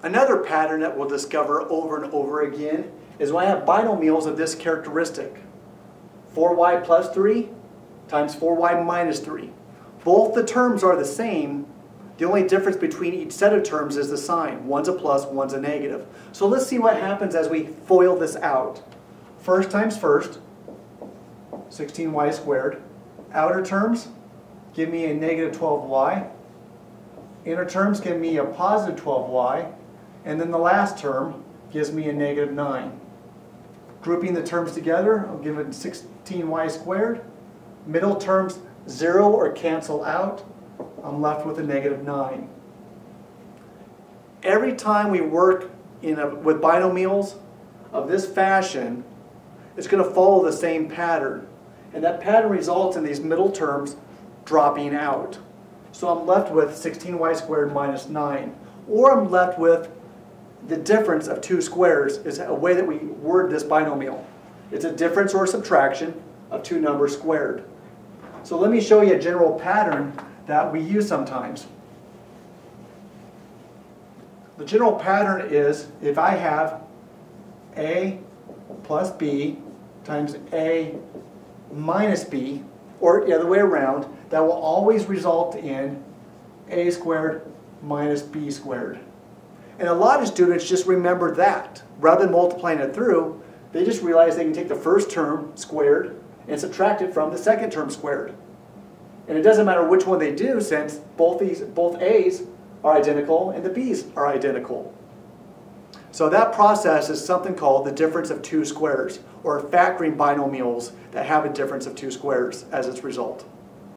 Another pattern that we'll discover over and over again is when I have binomials of this characteristic. 4y plus 3 times 4y minus 3. Both the terms are the same. The only difference between each set of terms is the sign. One's a plus, one's a negative. So let's see what happens as we FOIL this out. First times first, 16y squared. Outer terms give me a negative 12y. Inner terms give me a positive 12y. And then the last term gives me a negative 9. Grouping the terms together, I'll give it 16y squared. Middle terms 0 or cancel out. I'm left with a negative 9. Every time we work with binomials of this fashion, it's going to follow the same pattern. And that pattern results in these middle terms dropping out. So I'm left with 16y squared minus 9. Or I'm left with the difference of two squares is a way that we word this binomial. It's a difference or subtraction of two numbers squared. So let me show you a general pattern that we use sometimes. The general pattern is if I have a plus b times a minus b, or the other way around, that will always result in a squared minus b squared. And a lot of students just remember that. Rather than multiplying it through, they just realize they can take the first term squared and subtract it from the second term squared. And it doesn't matter which one they do, since both a's are identical and the b's are identical. So that process is something called the difference of two squares, or factoring binomials that have a difference of two squares as its result.